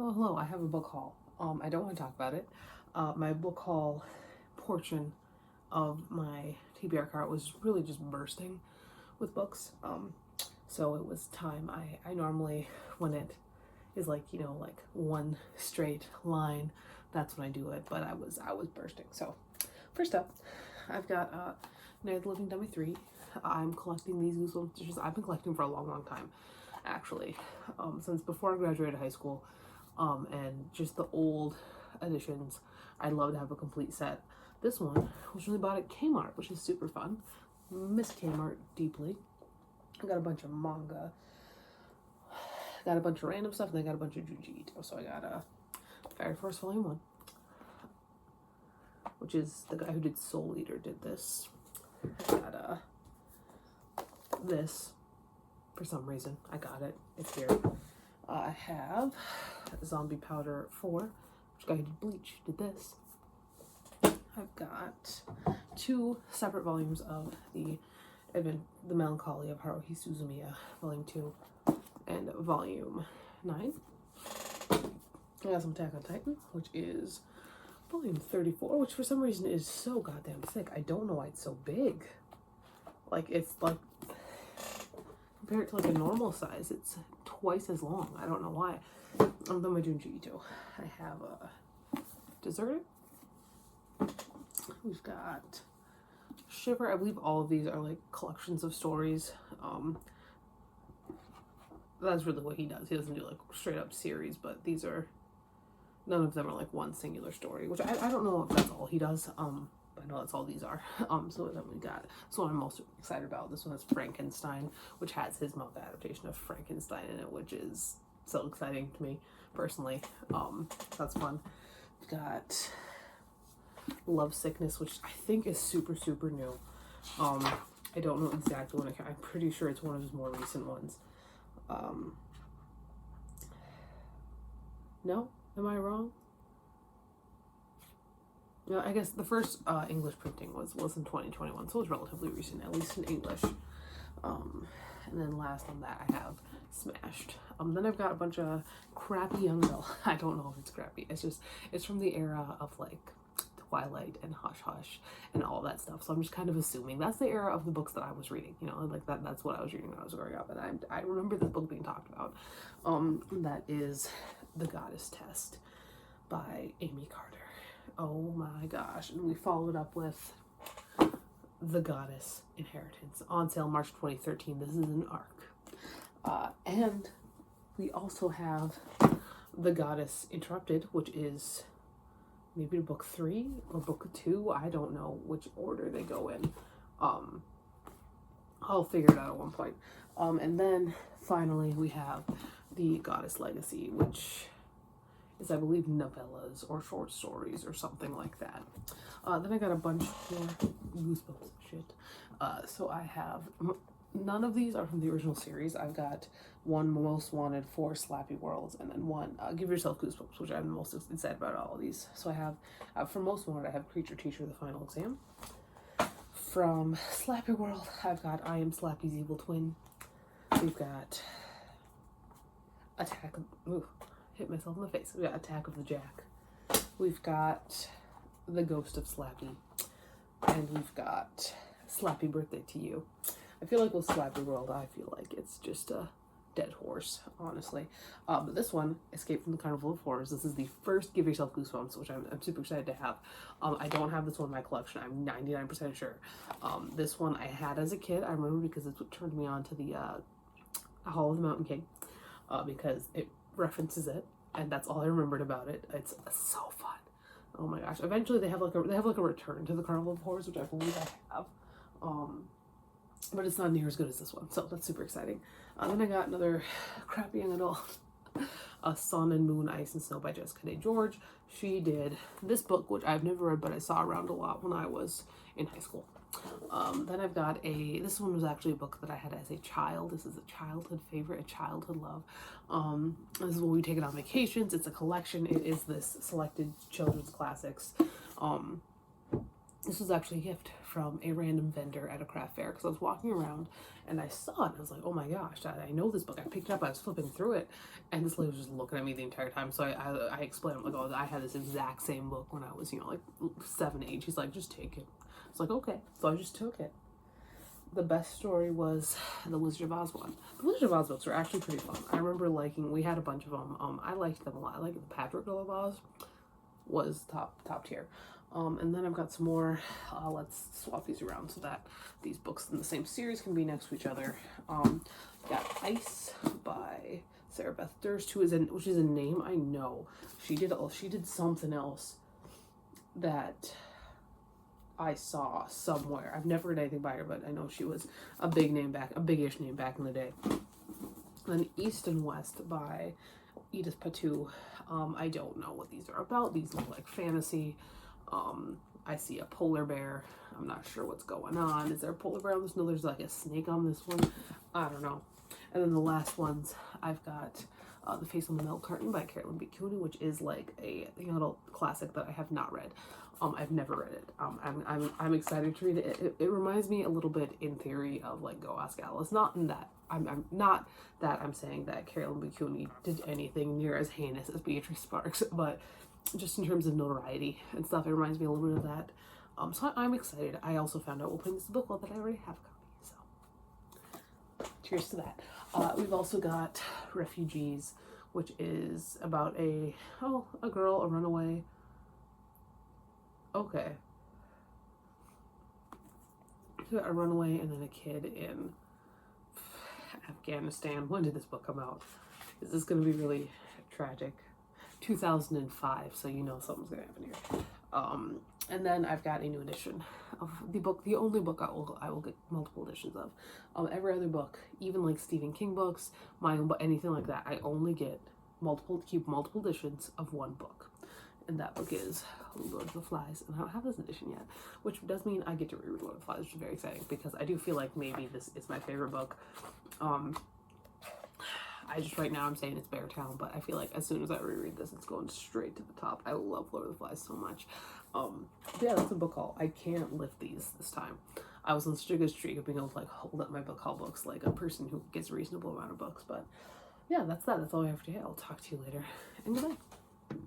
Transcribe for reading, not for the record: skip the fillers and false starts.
Hello, I have a book haul. I don't want to talk about it. My book haul portion of my TBR cart was really just bursting with books. So it was time. I normally, when it is like, like one straight line, that's when I do it, but I was bursting. So first up, I've got Night of the Living Dummy 3. I'm collecting these goosebumps dishes. I've been collecting for a long time, actually, since before I graduated high school. And just the old editions, I'd love to have a complete set. This one was really bought at Kmart, which is super fun. Miss Kmart deeply. I got a bunch of manga, got a bunch of random stuff, and I got a bunch of junji. So I got Fire Force Volume 1, which is the guy who did Soul Eater did this. I got this, for some reason. I got it. It's here. I have Zombie Powder 4, which guy who did Bleach did this. I've got 2 separate volumes of the Melancholy of Haruhi Suzumiya, Volume 2 and Volume 9. I got some Attack on Titan, which is Volume 34, which for some reason is so goddamn thick. I don't know why it's so big. Like, it's like, compared to like a normal size, it's twice as long. I don't know why. Then my junji too. I have Deserted. We've got Shiver. I believe all of these are like collections of stories. That's really what he does. He doesn't do like straight up series, but these are, none of them are like one singular story, which I don't know if that's all he does. But I know that's all these are. So then we got this one I'm most excited about. This one is Frankenstein, which has his manga adaptation of Frankenstein in it, which is so exciting to me personally. That's fun. We've got Love Sickness, which I think is super new. I don't know exactly when I'm pretty sure it's one of his more recent ones. No? Am I wrong? No, I guess the first English printing was in 2021, so it was relatively recent, at least in English. And then last on that I have Smashed. Then I've got a bunch of crappy young adult. I don't know if it's crappy. It's from the era of like Twilight and Hush Hush and all that stuff. So I'm just kind of assuming that's the era of the books that I was reading. Like that's what I was reading when I was growing up. And I remember this book being talked about. That is The Goddess Test by Amy Carter. Oh my gosh. And we followed up with The Goddess Inheritance, on sale March 2013. This is an arc. And we also have The Goddess Interrupted, which is maybe book 3 or book 2. I don't know which order they go in. I'll figure it out at one point. And then finally we have The Goddess Legacy, which is, I believe, novellas or short stories or something like that. Then I got a bunch more Goosebumps shit. So I have, none of these are from the original series. I've got one Most Wanted, 4 Slappy Worlds, and then one Give Yourself Goosebumps, which I'm most excited about all of these. So I have, from Most Wanted, I have Creature Teacher, The Final Exam. From Slappy World, I've got I Am Slappy's Evil Twin. We've got hit myself in the face. We got Attack of the Jack. We've got The Ghost of Slappy. And we've got Slappy Birthday to You. I feel like with Slappy World, I feel like it's just a dead horse, honestly. But this one, Escape from the Carnival of Horrors. This is the first Give Yourself Goosebumps, which I'm super excited to have. I don't have this one in my collection. I'm 99% sure. This one I had as a kid. I remember because it's what turned me on to the Hall of the Mountain King, because it references it, and that's all I remembered about it. It's so fun. Oh my gosh! Eventually, they have like a return to the Carnival of Horrors, which I believe I have. But it's not near as good as this one, so that's super exciting. Then I got another crappy young adult, Sun and Moon, Ice and Snow by Jessica Day George. She did this book, which I've never read, but I saw around a lot when I was in high school. Then I've got this one was actually a book that I had as a child. This is a childhood favorite, a childhood love. This is when we take it on vacations. It's a collection. It is this selected children's classics. This was actually a gift from a random vendor at a craft fair because I was walking around and I saw it and I was like, oh my gosh, I know this book. I picked it up, I was flipping through it, and this lady was just looking at me the entire time. So I explained, I'm like, oh, I had this exact same book when I was, you know, like 7, 8. She's like, just take it. It's like, okay. So I just took it. The best story was the Wizard of Oz one. The Wizard of Oz books were actually pretty fun. I remember liking, we had a bunch of them. I liked them a lot. I liked the Patrick of Oz was top tier. And then I've got some more. Let's swap these around so that these books in the same series can be next to each other. Got Ice by Sarah Beth Durst, which is a name I know. She did something else that I saw somewhere. I've never read anything by her, but I know she was a big-ish name back in the day. Then East and West by Edith Patu. I don't know what these are about. These look like fantasy. I see a polar bear. I'm not sure what's going on. Is there a polar bear on this? No, there's like a snake on this one. I don't know. And then the last ones, I've got The Face on the Milk Carton by Carolyn B. Cooney, which is like a little classic that I have not read. I've never read it. I'm excited to read it. It reminds me a little bit in theory of like Go Ask Alice. Not in that. I'm not that I'm saying that Carolyn B. Cooney did anything near as heinous as Beatrice Sparks, but just in terms of notoriety and stuff, it reminds me a little bit of that. So I'm excited. I also found out while playing this book club that I already have a copy, so cheers to that. We've also got Refugees, which is about a girl, a runaway. Okay. A runaway and then a kid in Afghanistan. When did this book come out? Is this going to be really tragic? 2005, so you know something's going to happen here. And then I've got a new edition of the book, the only book I will get multiple editions of. Every other book, even like Stephen King books, my own book, anything like that, I only get multiple editions of one book. And that book is Lord of the Flies, and I don't have this edition yet, which does mean I get to reread Lord of the Flies, which is very exciting because I do feel like maybe this is my favorite book. Right now I'm saying it's Bear Town, but I feel like as soon as I reread this, it's going straight to the top. I love Lord of the Flies so much. Yeah, that's a book haul. I can't lift these this time. I was on such a good streak of being able to like hold up my book haul books like a person who gets a reasonable amount of books, but yeah, that's that. That's all I have to say. I'll talk to you later, and goodbye.